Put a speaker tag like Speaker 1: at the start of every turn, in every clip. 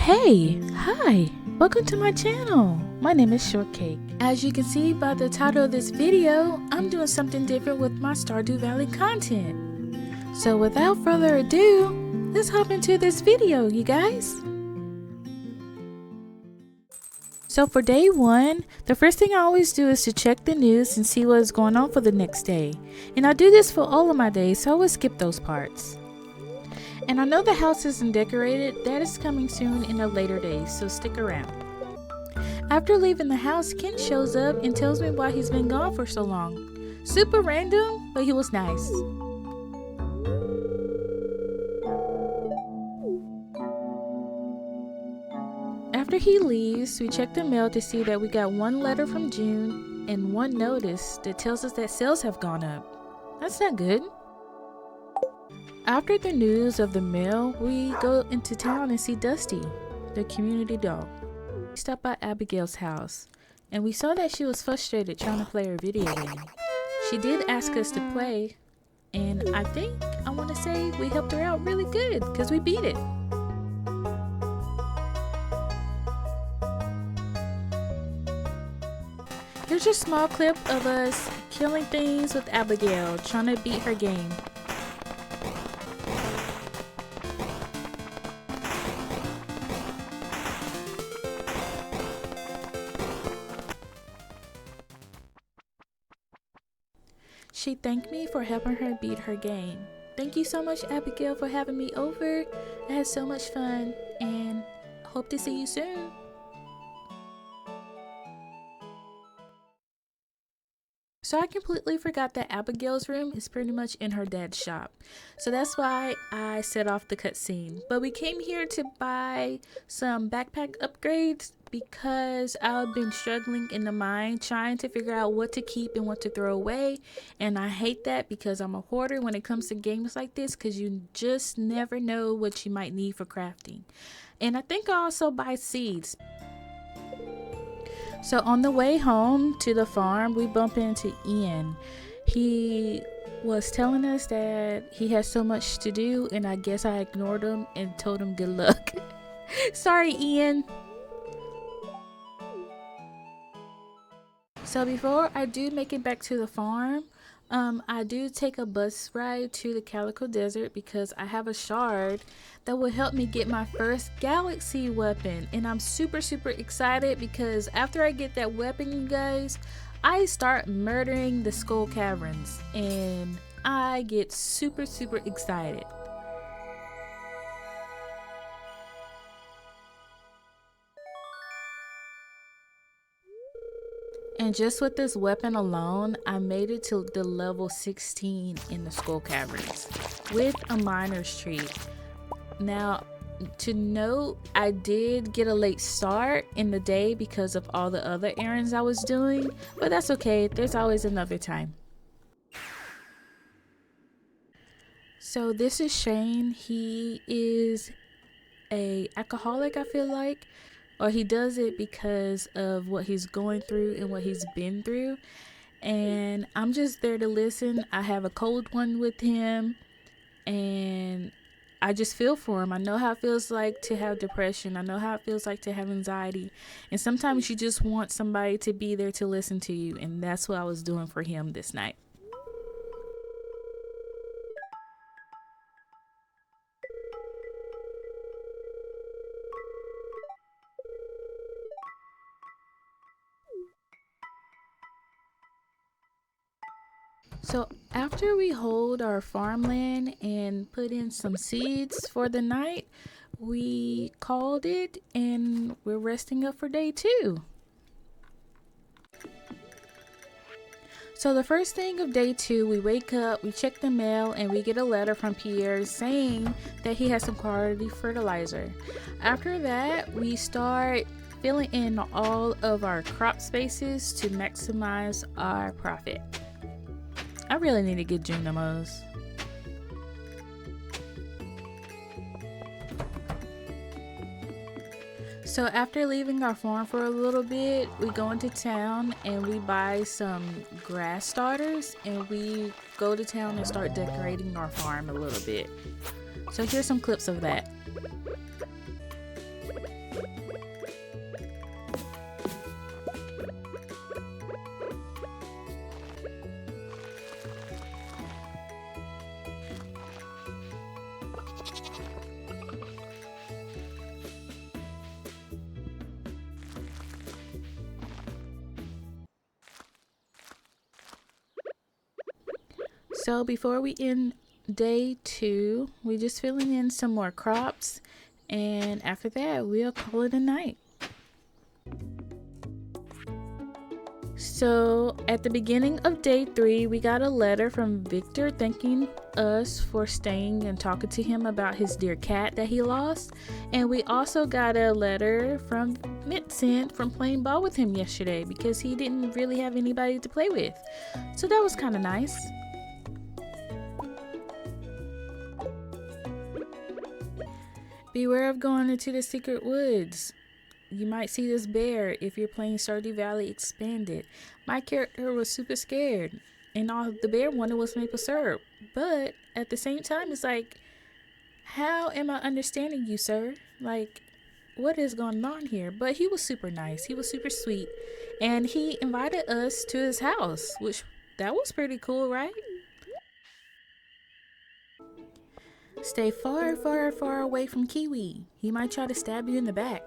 Speaker 1: Hey, hi, welcome to my channel. My name is Shortcake. As you can see by the title of this video, I'm doing something different with my Stardew Valley content. So without further ado, let's hop into this video, you guys. So for day one, the first thing I always do is to check the news and see what is going on for the next day. And I do this for all of my days, so I always skip those parts. And I know the house isn't decorated, that is coming soon in a later day, so stick around. After leaving the house, Ken shows up and tells me why he's been gone for so long. Super random, but he was nice. After he leaves, we check the mail to see that we got one letter from June and one notice that tells us that sales have gone up. That's not good. After the news of the mail, we go into town and see Dusty, the community dog. We stopped by Abigail's house, and we saw that she was frustrated trying to play her video game. She did ask us to play, and I want to say we helped her out really good, because we beat it. Here's a small clip of us killing things with Abigail, trying to beat her game. She thanked me for helping her beat her game. Thank you so much, Abigail, for having me over. I had so much fun and hope to see you soon. So I completely forgot that Abigail's room is pretty much in her dad's shop. So that's why I set off the cutscene. But we came here to buy some backpack upgrades because I've been struggling in the mind trying to figure out what to keep and what to throw away. And I hate that because I'm a hoarder when it comes to games like this, because you just never know what you might need for crafting. And I think I also buy seeds. So on the way home to the farm, we bump into Ian. He was telling us that he has so much to do, and I guess I ignored him and told him good luck. Sorry, Ian. So before I do make it back to the farm, I do take a bus ride to the Calico Desert because I have a shard that will help me get my first galaxy weapon, and I'm super excited because after I get that weapon, you guys, I start murdering the skull caverns and I get super excited. And just with this weapon alone, I made it to the level 16 in the skull caverns with a miner's tree. Now, to note, I did get a late start in the day because of all the other errands I was doing, but that's okay, there's always another time. So this is Shane. He is an alcoholic, I feel like. Or he does it because of what he's going through and what he's been through. And I'm just there to listen. I have a cold one with him. And I just feel for him. I know how it feels like to have depression. I know how it feels like to have anxiety. And sometimes you just want somebody to be there to listen to you. And that's what I was doing for him this night. So after we hold our farmland and put in some seeds for the night, we called it and we're resting up for day two. So the first thing of day two, we wake up, we check the mail, and we get a letter from Pierre saying that he has some quality fertilizer. After that, we start filling in all of our crop spaces to maximize our profit. I really need to get Junimos. So after leaving our farm for a little bit, we go into town and we buy some grass starters and we go to town and start decorating our farm a little bit. So here's some clips of that. So before we end day 2, we're just filling in some more crops, and after that we'll call it a night. So at the beginning of day 3, we got a letter from Victor thanking us for staying and talking to him about his dear cat that he lost. And we also got a letter from Vincent from playing ball with him yesterday because he didn't really have anybody to play with. So that was kind of nice. Beware of going into the secret woods. You might see this bear if you're playing Stardew Valley Expanded. My character was super scared, and all the bear wanted was maple syrup. But at the same time, it's like, how am I understanding you, sir? Like, what is going on here? But he was super nice. He was super sweet, and he invited us to his house, which that was pretty cool, right? Stay far, far, far away from Kiwi. He might try to stab you in the back.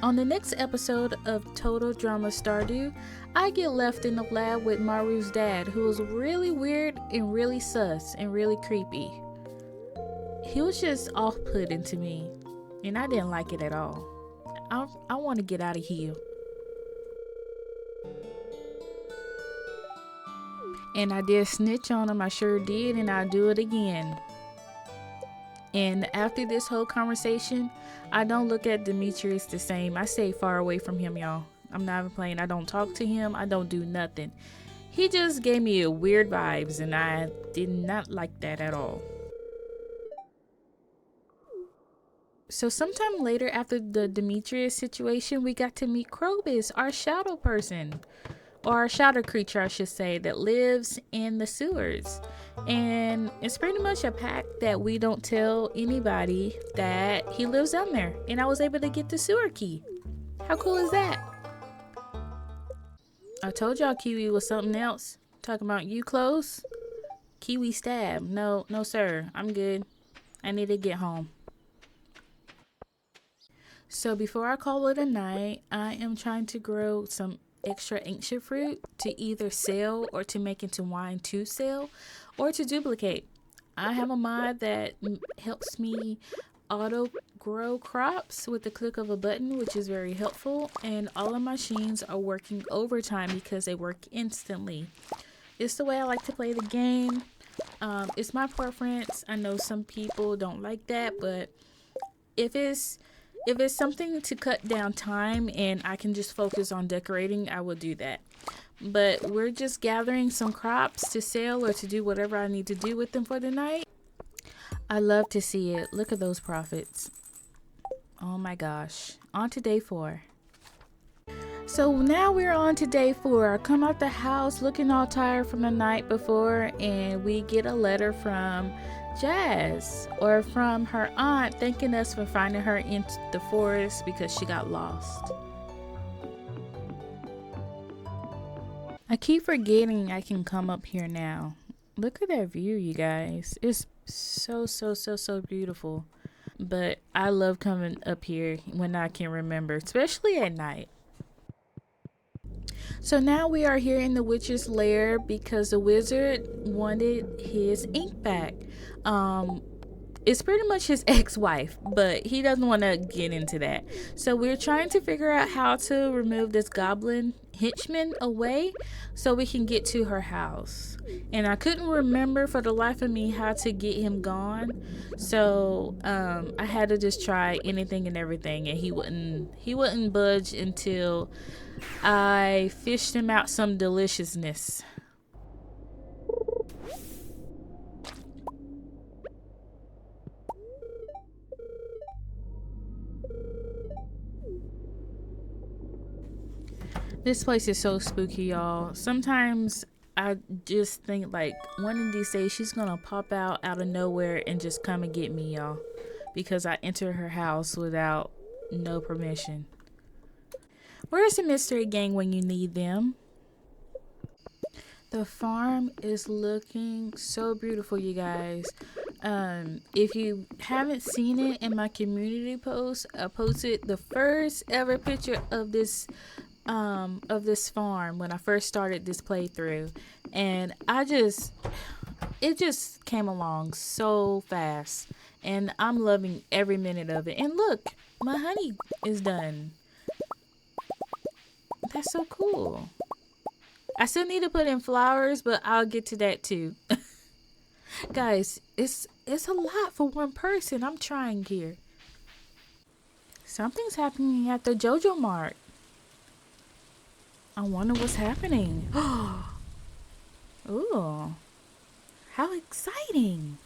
Speaker 1: On the next episode of Total Drama Stardew, I get left in the lab with Maru's dad, who was really weird and really sus and really creepy. He was just off-putting to me, and I didn't like it at all. I want to get out of here. And I did snitch on him, I sure did, and I'll do it again. And after this whole conversation, I don't look at Demetrius the same. I stay far away from him, y'all. I'm not even playing. I don't talk to him. I don't do nothing. He just gave me weird vibes, and I did not like that at all. So sometime later after the Demetrius situation, we got to meet Krobus, our shadow person. Or our shadow creature, I should say, that lives in the sewers. And it's pretty much a pact that we don't tell anybody that he lives down there. And I was able to get the sewer key. How cool is that? I told y'all Kiwi was something else. Talking about you close? Kiwi stab. No, sir. I'm good. I need to get home. So before I call it a night, I am trying to grow some extra ancient fruit to either sell or to make into wine to sell or to duplicate. I have a mod that helps me auto grow crops with the click of a button, which is very helpful, and all of my machines are working overtime because they work instantly. It's the way I like to play the game. It's my preference. I know some people don't like that, but if it's something to cut down time and I can just focus on decorating, I will do that. But we're just gathering some crops to sell or to do whatever I need to do with them for the night. I love to see it. Look at those profits. Oh my gosh. On to day 4. So now we're on to day 4. I come out the house looking all tired from the night before, and we get a letter from Jazz, or from her aunt, thanking us for finding her in the forest because she got lost. I keep forgetting I can come up here now. Look at that view, you guys. It's so beautiful. But I love coming up here when I can remember, especially at night. So now we are here in the witch's lair because the wizard wanted his ink back. It's pretty much his ex-wife, but he doesn't want to get into that. So we're trying to figure out how to remove this goblin henchman away so we can get to her house. And I couldn't remember for the life of me how to get him gone. So I had to just try anything and everything, and he wouldn't budge until I fished him out some deliciousness. This place is so spooky, y'all. Sometimes I just think like one of these days she's gonna pop out of nowhere and just come and get me, y'all, because I entered her house without no permission. Where's the mystery gang when you need them? The farm is looking so beautiful, you guys. If you haven't seen it in my community post, I posted the first ever picture of this of this farm when I first started this playthrough, and it just came along so fast, and I'm loving every minute of it. And look, my honey is done. That's so cool. I still need to put in flowers, but I'll get to that too. Guys, it's a lot for one person. I'm trying here. Something's happening at the JoJo Mart. I wonder what's happening. Ooh, how exciting!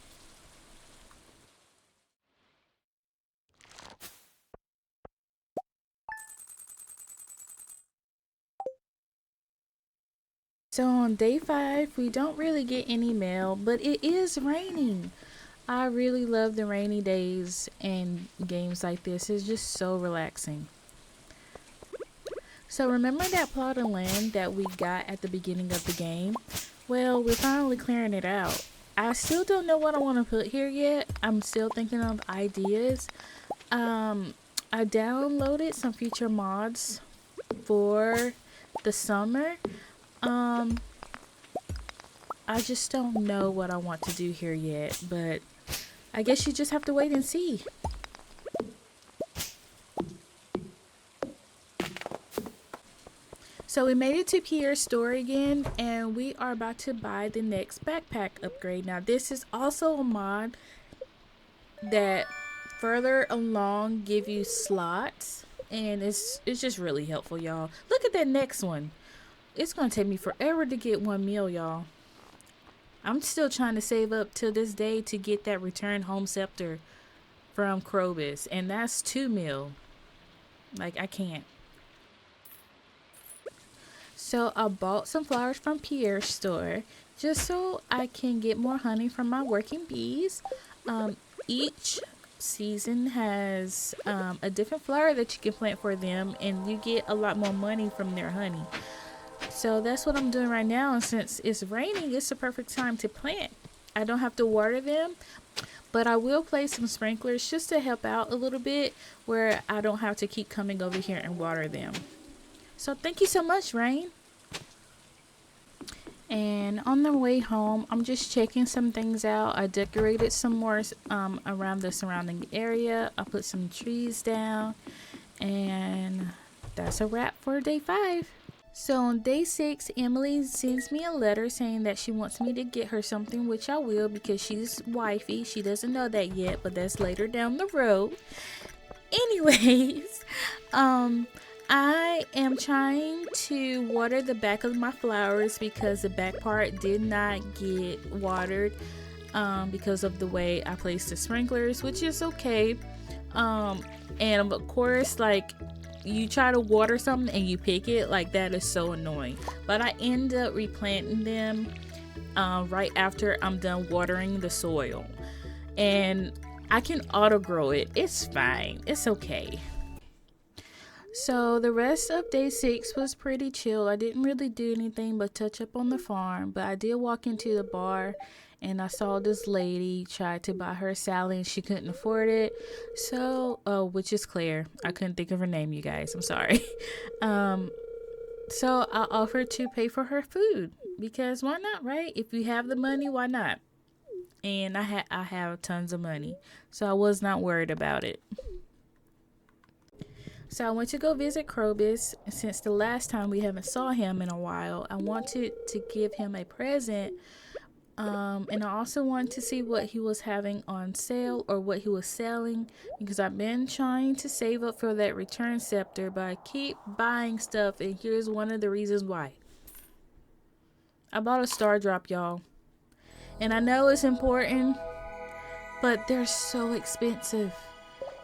Speaker 1: So on day 5, we don't really get any mail, but it is raining. I really love the rainy days and games like this. It's just so relaxing. So remember that plot of land that we got at the beginning of the game? Well, we're finally clearing it out. I still don't know what I want to put here yet. I'm still thinking of ideas. I downloaded some future mods for the summer. I just don't know what I want to do here yet, but I guess you just have to wait and see. So we made it to Pierre's store again, and we are about to buy the next backpack upgrade. Now this is also a mod that further along give you slots, and it's just really helpful, y'all. Look at that next one. It's gonna take me forever to get 1 meal, y'all. I'm still trying to save up to this day to get that return home scepter from Krobus, and that's 2 meal. Like, I can't. So I bought some flowers from Pierre's store just so I can get more honey from my working bees. Each season has a different flower that you can plant for them, and you get a lot more money from their honey. So that's what I'm doing right now, and since it's raining, it's the perfect time to plant. I don't have to water them, but I will place some sprinklers just to help out a little bit where I don't have to keep coming over here and water them. So thank you so much, Rain. And on the way home, I'm just checking some things out. I decorated some more around the surrounding area. I put some trees down, and that's a wrap for day 5. So on day 6, Emily sends me a letter saying that she wants me to get her something, which I will because she's wifey. She doesn't know that yet, but that's later down the road. Anyways, I am trying to water the back of my flowers because the back part did not get watered because of the way I placed the sprinklers, which is okay. And of course, like, you try to water something and you pick it, like, that is so annoying. But I end up replanting them right after I'm done watering the soil, and I can auto grow it. It's fine, it's okay. So the rest of day 6 was pretty chill. I didn't really do anything but touch up on the farm, but I did walk into the bar and I saw this lady try to buy her salad and she couldn't afford it. So, which is Claire. I couldn't think of her name, you guys. I'm sorry. So I offered to pay for her food because why not, right? If you have the money, why not? And I have tons of money, so I was not worried about it. So I went to go visit Krobus. Since the last time we haven't saw him in a while, I wanted to give him a present. And I also wanted to see what he was having on sale or what he was selling, because I've been trying to save up for that return scepter, but I keep buying stuff, and here's one of the reasons why. I bought a star drop, y'all. And I know it's important, but they're so expensive.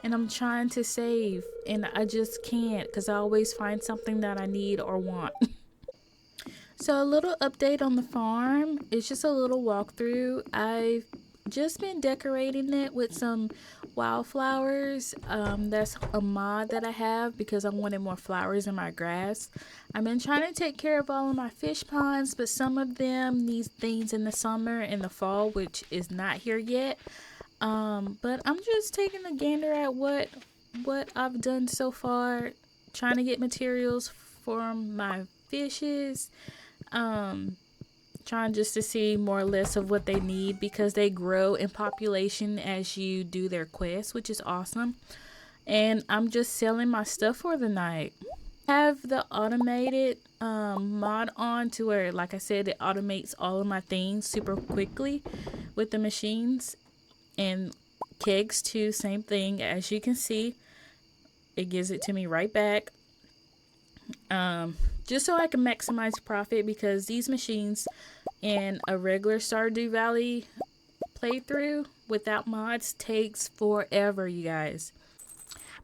Speaker 1: And I'm trying to save, and I just can't because I always find something that I need or want. So a little update on the farm. It's just a little walkthrough. I've just been decorating it with some wildflowers. That's a mod that I have because I wanted more flowers in my grass. I've been trying to take care of all of my fish ponds, but some of them need things in the summer and the fall, which is not here yet. But I'm just taking a gander at what I've done so far, trying to get materials for my fishes. Trying just to see more or less of what they need because they grow in population as you do their quests, which is awesome. And I'm just selling my stuff for the night. Have the automated mod on to where, like I said, it automates all of my things super quickly with the machines. And kegs too, same thing. As you can see, it gives it to me right back. Just so I can maximize profit, because these machines in a regular Stardew Valley playthrough without mods takes forever, you guys.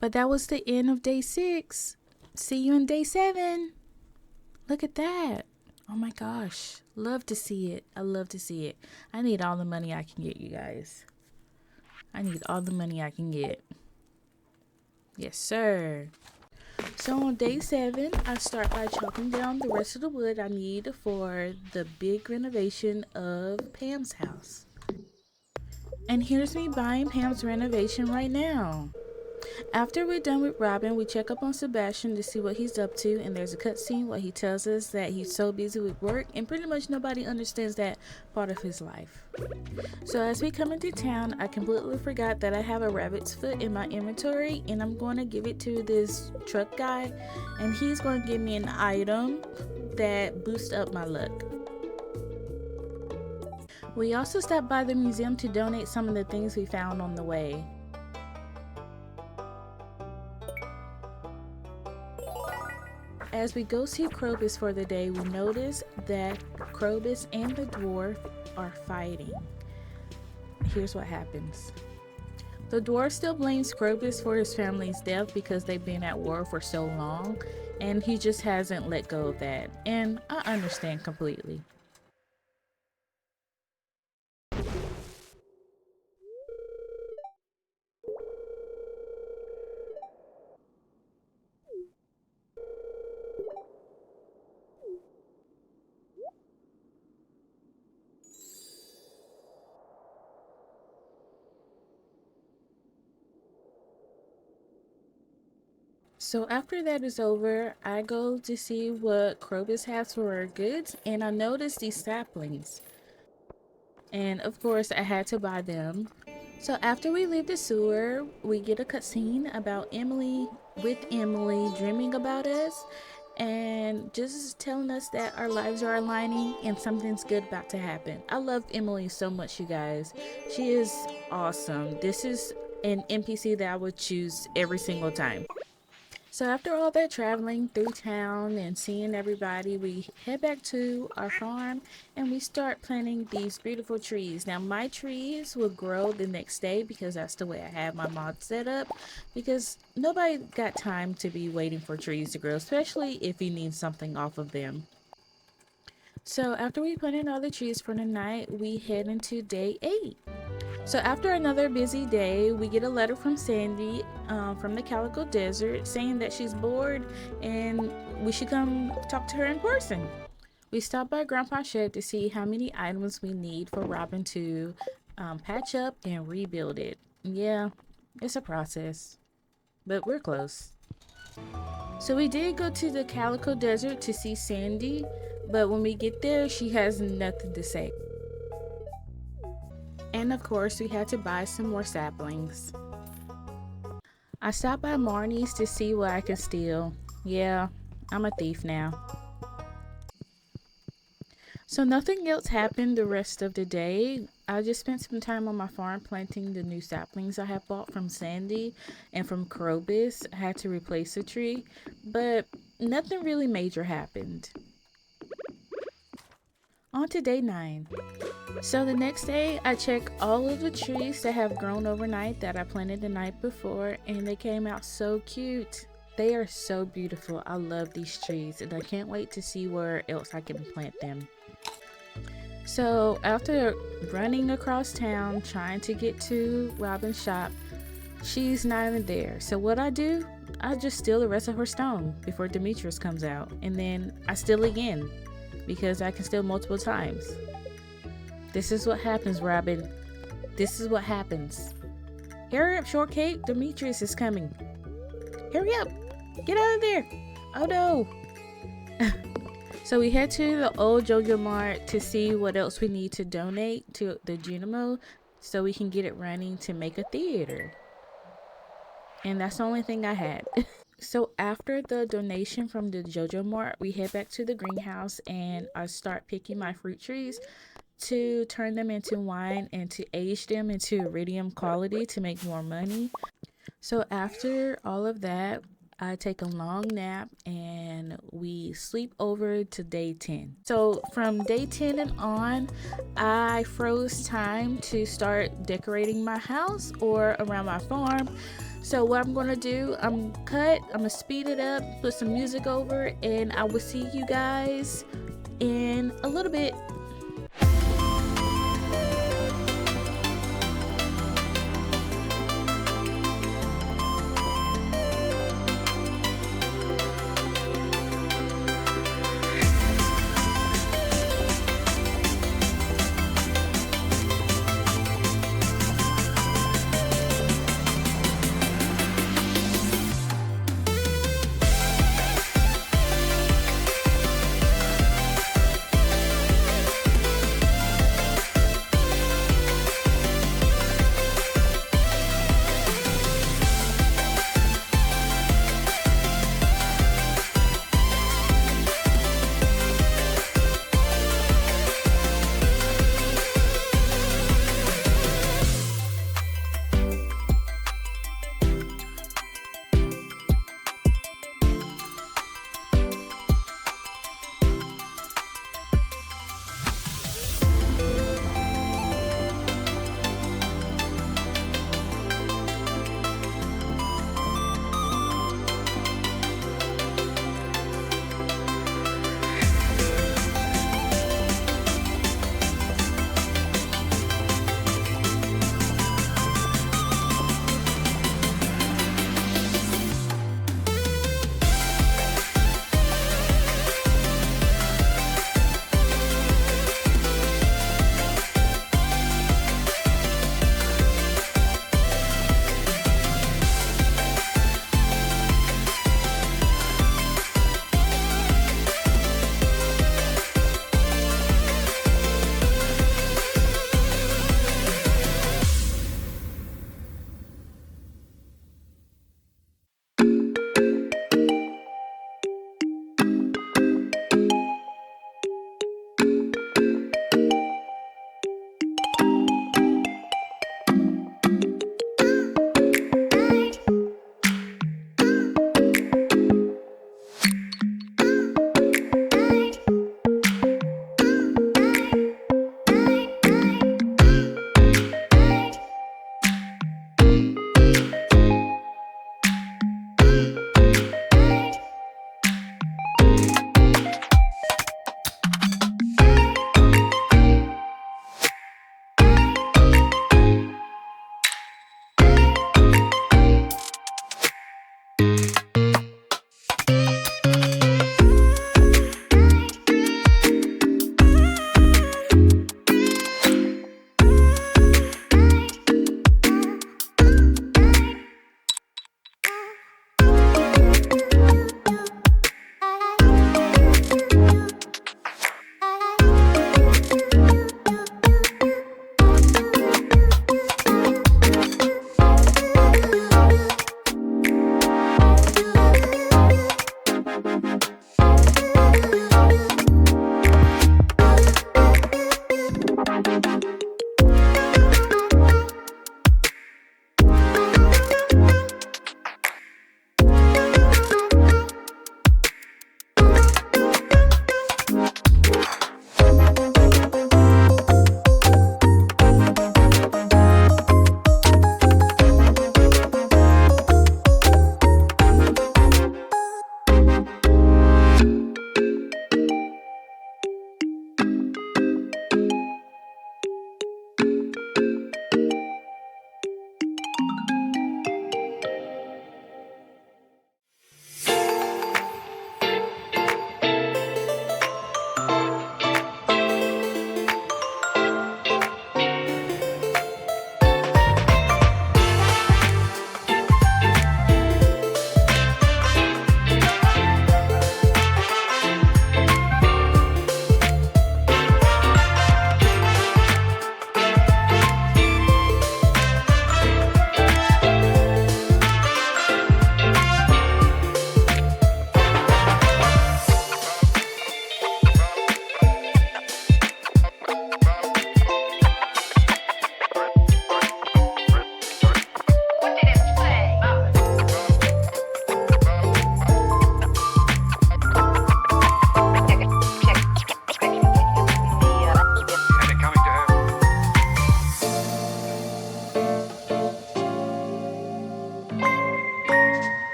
Speaker 1: But that was the end of day 6. See you in day 7. Look at that. Oh my gosh. Love to see it. I love to see it. I need all the money I can get, you guys. I need all the money I can get. Yes, sir. So on day 7, I start by chopping down the rest of the wood I need for the big renovation of Pam's house. And here's me buying Pam's renovation right now. After we're done with Robin, we check up on Sebastian to see what he's up to, and there's a cutscene where he tells us that he's so busy with work and pretty much nobody understands that part of his life. So as we come into town, I completely forgot that I have a rabbit's foot in my inventory, and I'm going to give it to this truck guy, and he's going to give me an item that boosts up my luck. We also stopped by the museum to donate some of the things we found on the way. As we go see Krobus for the day, we notice that Krobus and the dwarf are fighting. Here's what happens. The dwarf still blames Krobus for his family's death because they've been at war for so long, and he just hasn't let go of that. And I understand completely. So after that is over, I go to see what Krobus has for our goods, and I notice these saplings. And of course, I had to buy them. So after we leave the sewer, we get a cutscene about Emily dreaming about us and just telling us that our lives are aligning and something's good about to happen. I love Emily so much, you guys. She is awesome. This is an NPC that I would choose every single time. So after all that traveling through town and seeing everybody, we head back to our farm and we start planting these beautiful trees. Now my trees will grow the next day because that's the way I have my mod set up, because nobody got time to be waiting for trees to grow, especially if you need something off of them. So after we planted all the trees for the night, we head into day 8. So after another busy day, we get a letter from Sandy from the Calico Desert saying that she's bored and we should come talk to her in person. We stop by Grandpa's shed to see how many items we need for Robin to patch up and rebuild it. Yeah, it's a process, but we're close. So we did go to the Calico Desert to see Sandy, but when we get there, she has nothing to say. And of course, we had to buy some more saplings. I stopped by Marnie's to see what I could steal. Yeah, I'm a thief now. So nothing else happened the rest of the day. I just spent some time on my farm planting the new saplings I had bought from Sandy and from Krobus. I had to replace a tree, but nothing really major happened. On to day 9. So the next day, I check all of the trees that have grown overnight that I planted the night before, and they came out so cute. They are so beautiful. I love these trees, and I can't wait to see where else I can plant them. So after running across town trying to get to Robin's shop, she's not even there. So what I do, I just steal the rest of her stone before Demetrius comes out, and then I steal again because I can steal multiple times. This is what happens, Robin. This is what happens. Hurry up, Shortcake. Demetrius is coming. Hurry up. Get out of there. Oh no. So we head to the old JoJo Mart to see what else we need to donate to the Junimo so we can get it running to make a theater. And that's the only thing I had. So after the donation from the JoJo Mart, we head back to the greenhouse and I start picking my fruit trees to turn them into wine and to age them into iridium quality to make more money. So after all of that, I take a long nap and we sleep over to day 10. So from day 10 and on, I froze time to start decorating my house or around my farm. So what I'm gonna do, I'm gonna speed it up, put some music over, and I will see you guys in a little bit.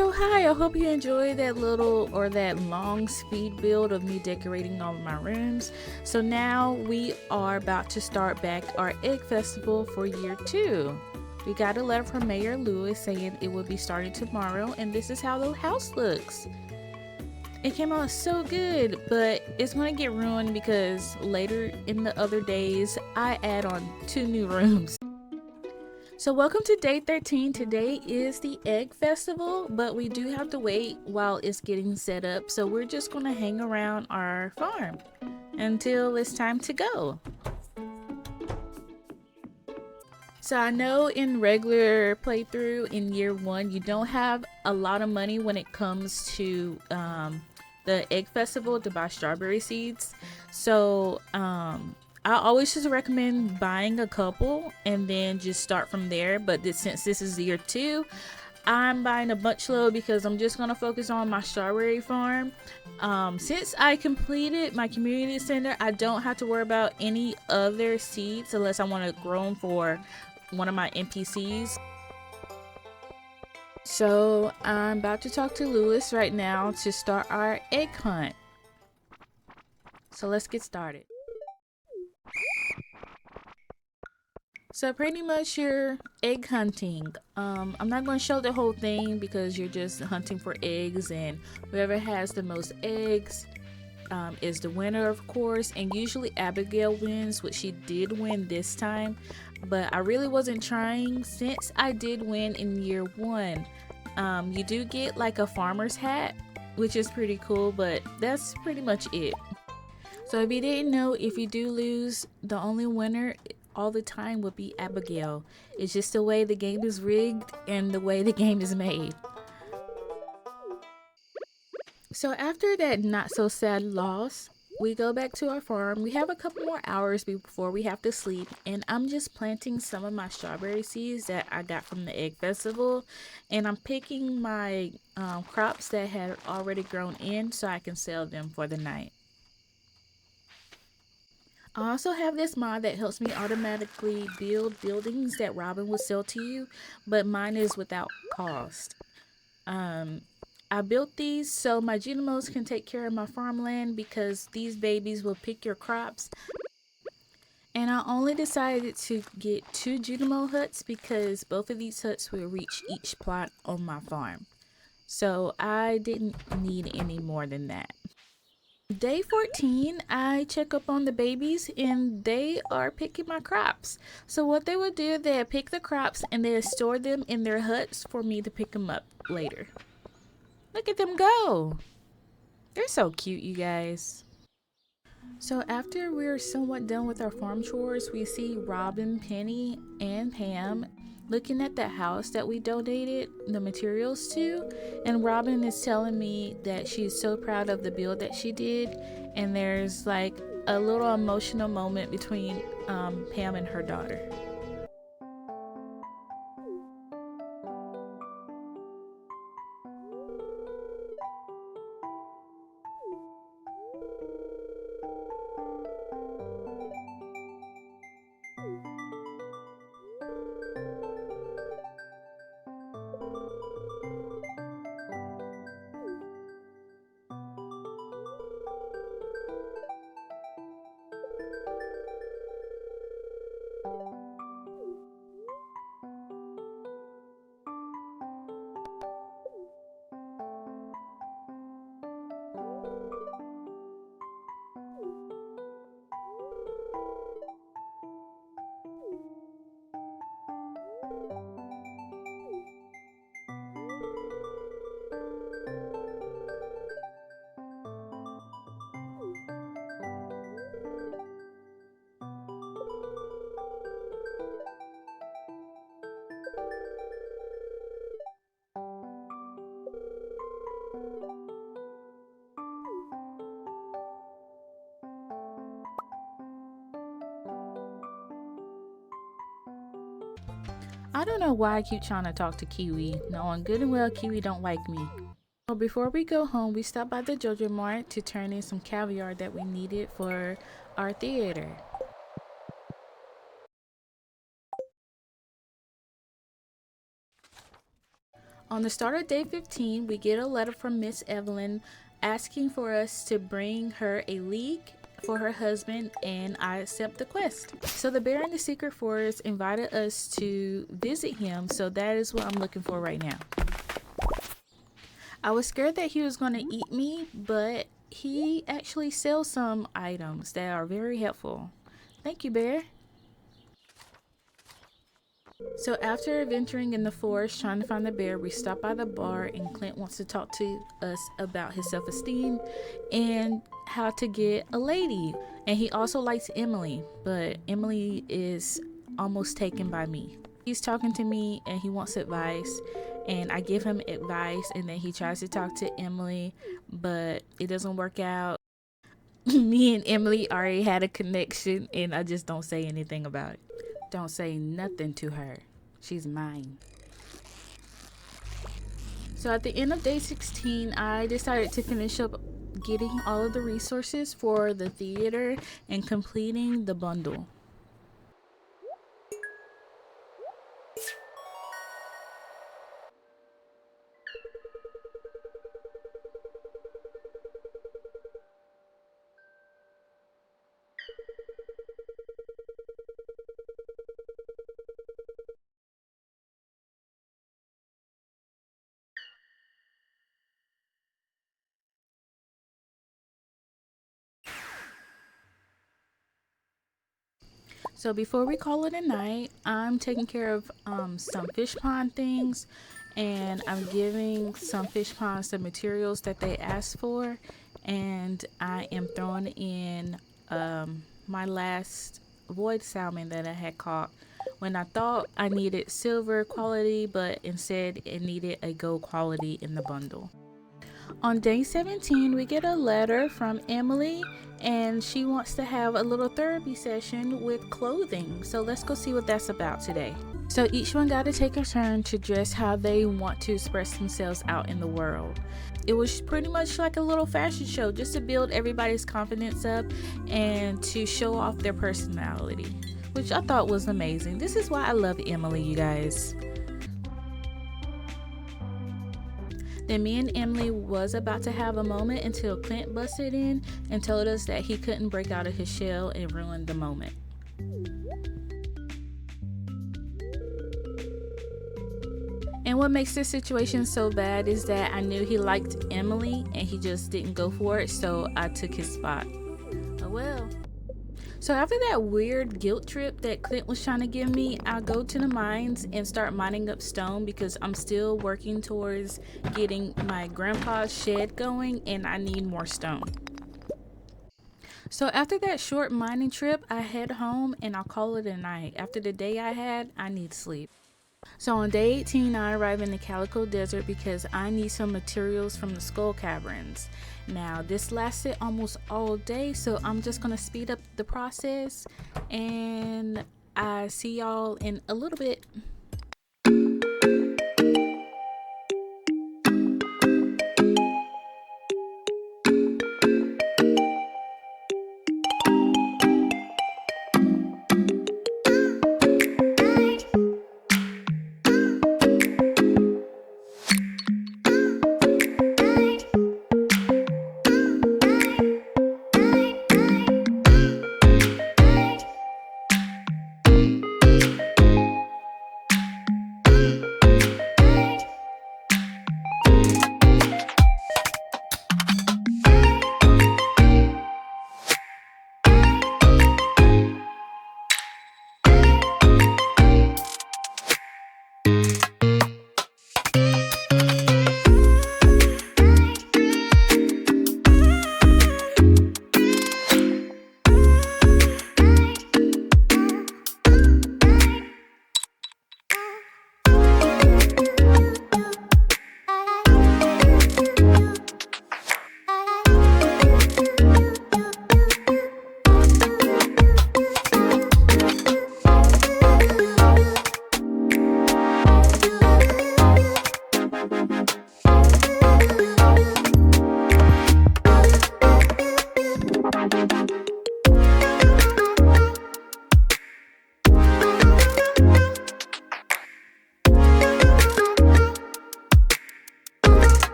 Speaker 1: So hi, I hope you enjoyed that little or that long speed build of me decorating all of my rooms. So now we are about to start back our egg festival for year 2. We got a letter from Mayor Lewis saying it will be starting tomorrow, and this is how the house looks. It came out so good, but it's gonna get ruined because later in the other days I add on 2 new rooms. So welcome to day 13. Today is the egg festival, but we do have to wait while it's getting set up. So we're just gonna hang around our farm until it's time to go. So I know in regular playthrough in year 1, you don't have a lot of money when it comes to the egg festival to buy strawberry seeds. So I always just recommend buying a couple and then just start from there. But since this is year 2, I'm buying a bunch load because I'm just gonna focus on my strawberry farm. Since I completed my community center, I don't have to worry about any other seeds unless I want to grow them for one of my NPCs. So I'm about to talk to Lewis right now to start our egg hunt. So let's get started. So pretty much you're egg hunting. I'm not going to show the whole thing because you're just hunting for eggs, and whoever has the most eggs is the winner, of course. And usually Abigail wins, which she did win this time, but I really wasn't trying since I did win in year 1. You do get like a farmer's hat, which is pretty cool, but that's pretty much it. So if you didn't know, if you do lose, the only winner all the time would be Abigail. It's just the way the game is rigged and the way the game is made. So after that not so sad loss, we go back to our farm. We have a couple more hours before we have to sleep, and I'm just planting some of my strawberry seeds that I got from the egg festival, and I'm picking my crops that had already grown in so I can sell them for the night. I also have this mod that helps me automatically build buildings that Robin will sell to you, but mine is without cost. I built these so my GMOs can take care of my farmland because these babies will pick your crops. And I only decided to get 2 GMO huts because both of these huts will reach each plot on my farm. So I didn't need any more than that. Day 14, I check up on the babies and they are picking my crops. So what they would do, they pick the crops and they store them in their huts for me to pick them up later. Look at them go. They're so cute, you guys. So after we're somewhat done with our farm chores, we see Robin, Penny, and Pam looking at the house that we donated the materials to, and Robin is telling me that she's so proud of the build that she did, and there's like a little emotional moment between Pam and her daughter. I don't know why I keep trying to talk to Kiwi, knowing good and well Kiwi don't like me. So before we go home, we stopped by the JoJo Mart to turn in some caviar that we needed for our theater. On the start of day 15, we get a letter from Miss Evelyn asking for us to bring her a leek for her husband, and I accept the quest. So the bear in the secret forest invited us to visit him, so that is what I'm looking for right now. I was scared that he was going to eat me, but he actually sells some items that are very helpful. Thank you, bear. So after venturing in the forest trying to find the bear, we stop by the bar and Clint wants to talk to us about his self-esteem and how to get a lady. And he also likes Emily, but Emily is almost taken by me. He's talking to me and he wants advice, and I give him advice, and then he tries to talk to Emily, but it doesn't work out. Me and Emily already had a connection, and I just don't say anything about it. Don't say nothing to her. She's mine. So at the end of day 16, I decided to finish up getting all of the resources for the theater and completing the bundle. So before we call it a night, I'm taking care of some fish pond things, and I'm giving some fish ponds the materials that they asked for, and I am throwing in my last void salmon that I had caught when I thought I needed silver quality, but instead it needed a gold quality in the bundle. On day 17, we get a letter from Emily, and she wants to have a little therapy session with clothing. So let's go see what that's about today. So each one got to take a turn to dress how they want to express themselves out in the world. It was pretty much like a little fashion show, just to build everybody's confidence up and to show off their personality, which I thought was amazing. This is why I love Emily, you guys. Then me and Emily was about to have a moment until Clint busted in and told us that he couldn't break out of his shell and ruined the moment. And what makes this situation so bad is that I knew he liked Emily and he just didn't go for it, so I took his spot. Oh well. So after that weird guilt trip that Clint was trying to give me, I'll go to the mines and start mining up stone because I'm still working towards getting my grandpa's shed going and I need more stone. So after that short mining trip, I head home and I'll call it a night. After the day I had, I need sleep. So on day 18, I arrive in the Calico Desert because I need some materials from the Skull Caverns. Now this lasted almost all day, so I'm just gonna speed up the process and I see y'all in a little bit.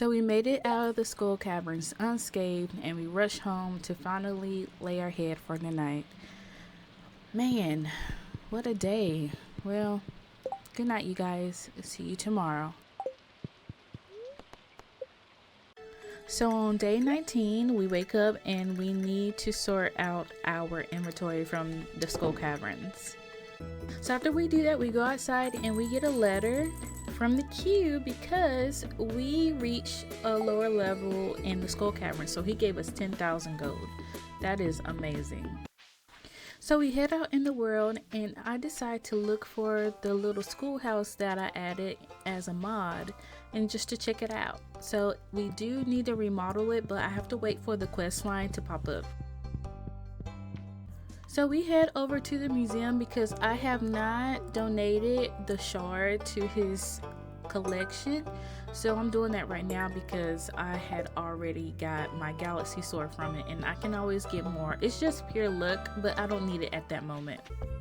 Speaker 1: So we made it out of the skull caverns unscathed, and we rushed home to finally lay our head for the night. Man, what a day. Well, good night, you guys. See you tomorrow. So on day 19, we wake up and we need to sort out our inventory from the skull caverns. So after we do that, we go outside and we get a letter from the queue because we reached a lower level in the skull cavern. So he gave us 10,000 gold. That is amazing. So we head out in the world and I decide to look for the little schoolhouse that I added as a mod and just to check it out. So we do need to remodel it, but I have to wait for the quest line to pop up. So we head over to the museum because I have not donated the shard to his collection. So I'm doing that right now because I had already got my galaxy sword from it and I can always get more. It's just pure luck, but I don't need it at that moment.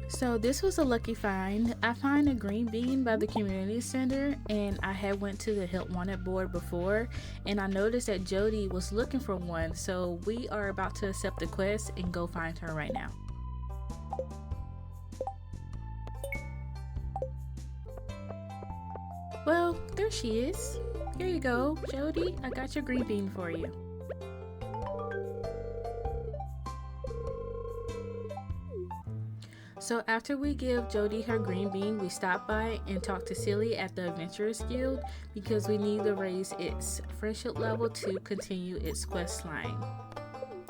Speaker 1: So this was a lucky find. I find a green bean by the community center and I had went to the help wanted board before and I noticed that Jody was looking for one. So we are about to accept the quest and go find her right now. Well, there she is. Here you go, Jody. I got your green bean for you. So after we give Jody her green bean, we stop by and talk to Silly at the Adventurers Guild because we need to raise its friendship level to continue its quest line.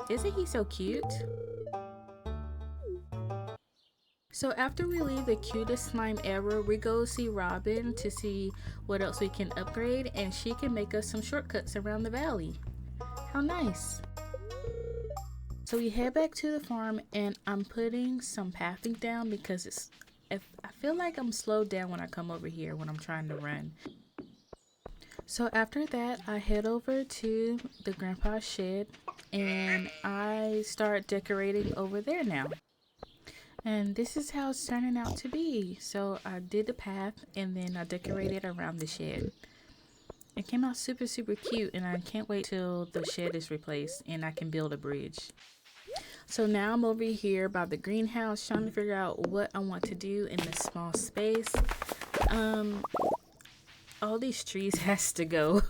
Speaker 1: Isn't he so cute? So after we leave the cutest slime ever, we go see Robin to see what else we can upgrade and she can make us some shortcuts around the valley. How nice! So we head back to the farm and I'm putting some pathing down because I feel like I'm slowed down when I come over here when I'm trying to run. So after that, I head over to the grandpa's shed and I start decorating over there now. And this is how it's turning out to be. So I did the path and then I decorated around the shed. It came out super cute and I can't wait till the shed is replaced and I can build a bridge. So now I'm over here by the greenhouse trying to figure out what I want to do in this small space. All these trees has to go.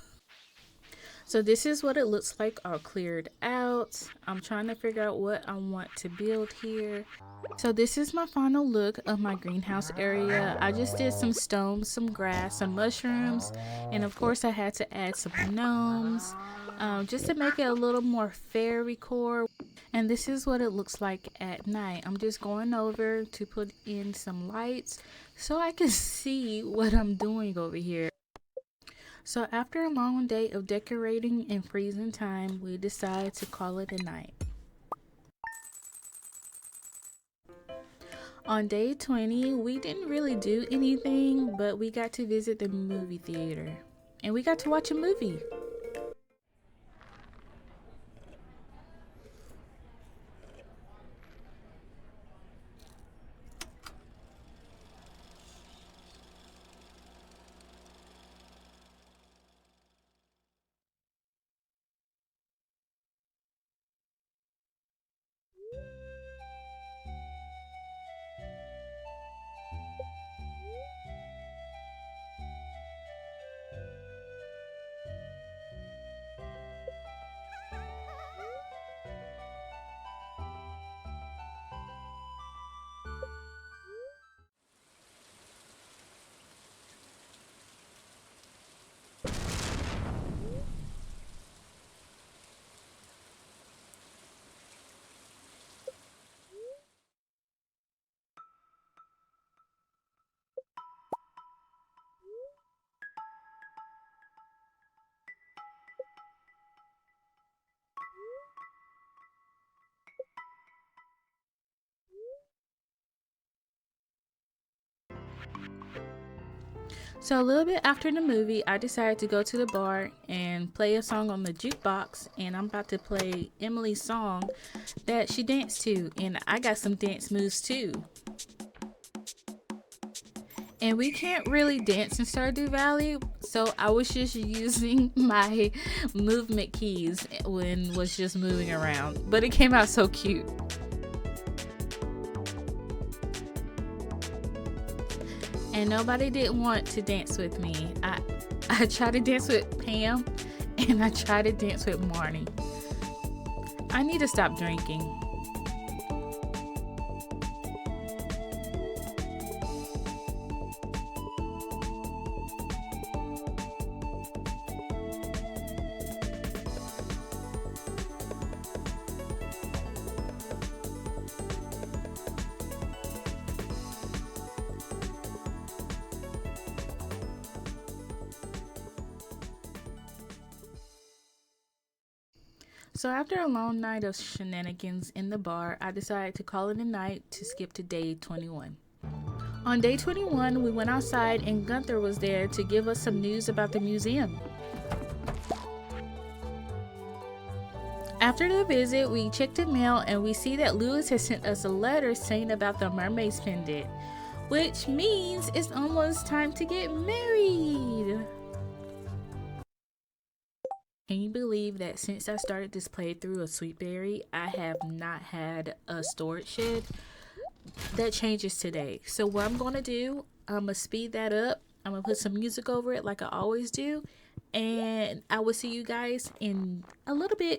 Speaker 1: So this is what it looks like all cleared out. I'm trying to figure out what I want to build here. So this is my final look of my greenhouse area. I just did some stones, some grass, some mushrooms, and of course I had to add some gnomes just to make it a little more fairy core. And this is what it looks like at night. I'm just going over to put in some lights so I can see what I'm doing over here. So after a long day of decorating and freezing time, we decided to call it a night. On day 20, we didn't really do anything, but we got to visit the movie theater. And we got to watch a movie. So a little bit after the movie, I decided to go to the bar and play a song on the jukebox, and I'm about to play Emily's song that she danced to, and I got some dance moves too. And we can't really dance in Stardew Valley, so I was just using my movement keys when was just moving around. But it came out so cute. And nobody didn't want to dance with me. I tried to dance with Pam and I tried to dance with Marnie. I need to stop drinking. So after a long night of shenanigans in the bar, I decided to call it a night to skip to day 21. On day 21, we went outside and Gunther was there to give us some news about the museum. After the visit, we checked the mail and we see that Lewis has sent us a letter saying about the mermaid's pendant, which means it's almost time to get married. Can you believe that since I started this playthrough of Sweetberry, I have not had a storage shed? That changes today. So what I'm going to do, I'm going to speed that up. I'm going to put some music over it like I always do. And I will see you guys in a little bit.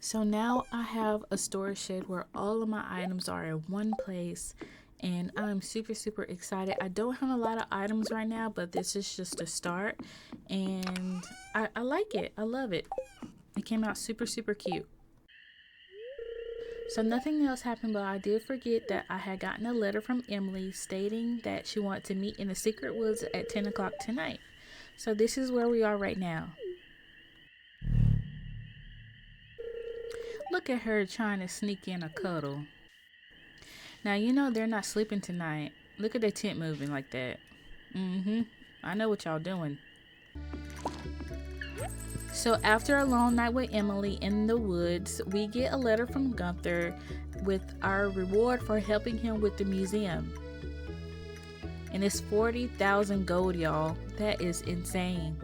Speaker 1: So now I have a storage shed where all of my items are in one place and I'm super excited. I don't have a lot of items right now, but this is just a start and I like it. I love it. It came out super cute. So nothing else happened, but I did forget that I had gotten a letter from Emily stating that she wanted to meet in the secret woods at 10 o'clock tonight. So this is where we are right now. Look at her trying to sneak in a cuddle. Now you know they're not sleeping tonight. Look at their tent moving like that. I know what y'all doing. So after a long night with Emily in the woods, we get a letter from Gunther with our reward for helping him with the museum. And it's 40,000 gold, y'all. That is insane.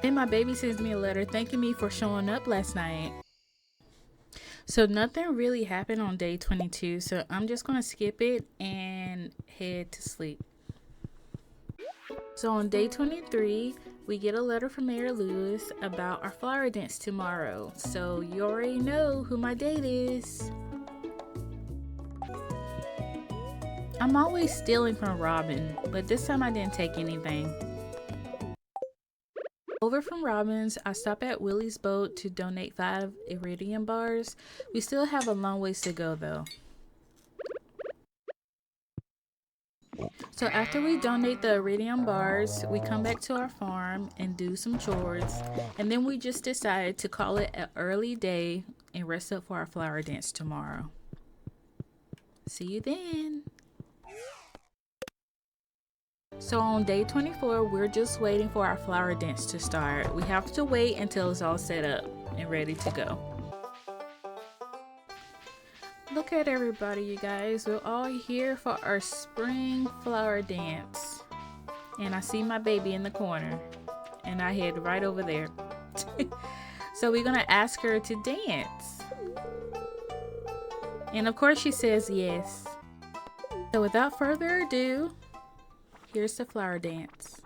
Speaker 1: Then my baby sends me a letter thanking me for showing up last night. So nothing really happened on day 22, so I'm just going to skip it and head to sleep. So on day 23, we get a letter from Mayor Lewis about our flower dance tomorrow. So you already know who my date is. I'm always stealing from Robin, but this time I didn't take anything. Over from Robin's, I stopped at Willie's boat to donate 5 iridium bars. We still have a long ways to go though. So after we donate the iridium bars, we come back to our farm and do some chores. And then we just decided to call it an early day and rest up for our flower dance tomorrow. See you then. So on day 24, we're just waiting for our flower dance to start. We have to wait until it's all set up and ready to go. Look at everybody, you guys. We're all here for our spring flower dance. And I see my baby in the corner. And I head right over there. So we're gonna ask her to dance. And of course she says yes. So without further ado, here's the flower dance.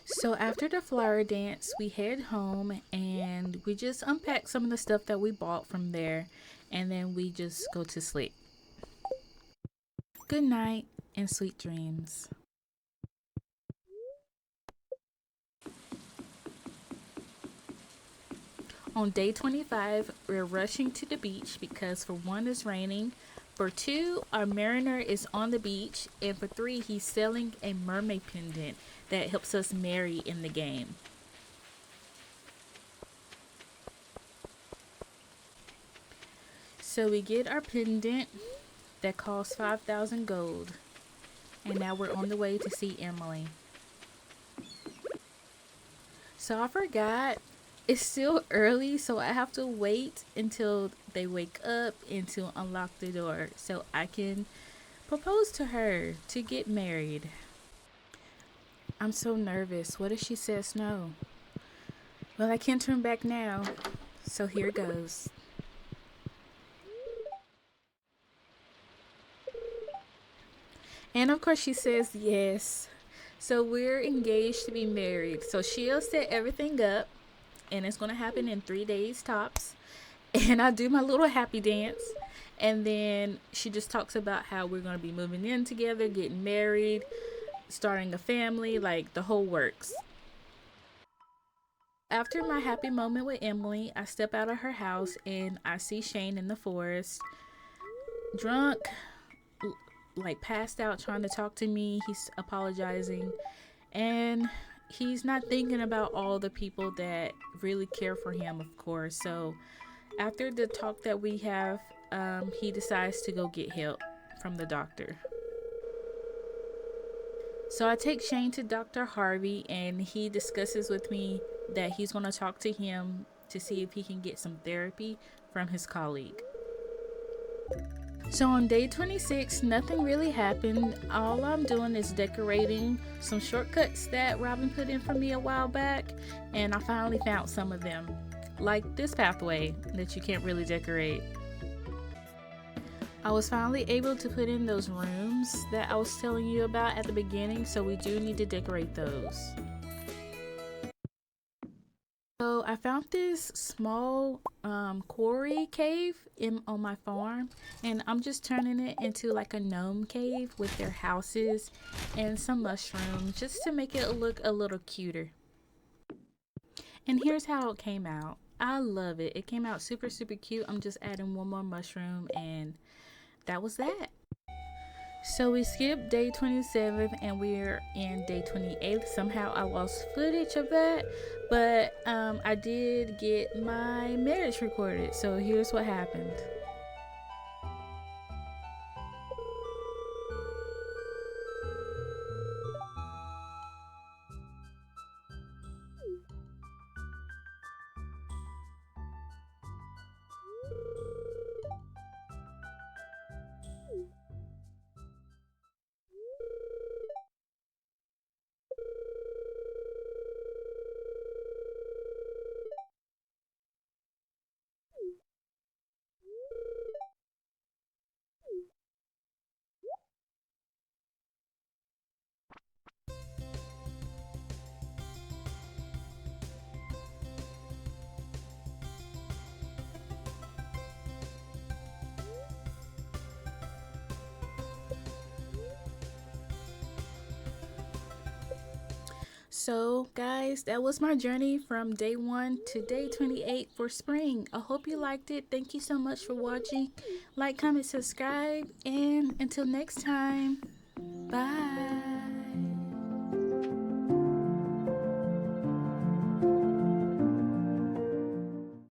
Speaker 1: So after the flower dance, we head home and we just unpack some of the stuff that we bought from there, and then we just go to sleep. Good night and sweet dreams. On day 25, we're rushing to the beach because for 1, it's raining. For 2, our mariner is on the beach. And for 3, he's selling a mermaid pendant that helps us marry in the game. So we get our pendant that costs 5,000 gold. And now we're on the way to see Emily. So I forgot, it's still early, so I have to wait until they wake up and to unlock the door so I can propose to her to get married. I'm so nervous. What if she says no? Well, I can't turn back now, so here goes. And of course she says yes. So we're engaged to be married. So she'll set everything up and it's going to happen in 3 days tops. And I do my little happy dance. And then she just talks about how we're going to be moving in together, getting married, starting a family, like the whole works. After my happy moment with Emily, I step out of her house and I see Shane in the forest, drunk, like passed out, trying to talk to me. He's apologizing and he's not thinking about all the people that really care for him, of course. So after the talk that we have, he decides to go get help from the doctor. So I take Shane to Dr. Harvey and he discusses with me that he's going to talk to him to see if he can get some therapy from his colleague. So on day 26, nothing really happened. All I'm doing is decorating some shortcuts that Robin put in for me a while back, and I finally found some of them, like this pathway that you can't really decorate. I was finally able to put in those rooms that I was telling you about at the beginning, so we do need to decorate those. So I found this small quarry cave on my farm, and I'm just turning it into like a gnome cave with their houses and some mushrooms just to make it look a little cuter. And here's how it came out. I love it. It came out super cute. I'm just adding one more mushroom and that was that. So we skipped day 27 and we're in day 28. Somehow I lost footage of that, but I did get my marriage recorded. So here's what happened. So, guys, that was my journey from day 1 to day 28 for spring. I hope you liked it. Thank you so much for watching. Like, comment, subscribe, and until next time, bye.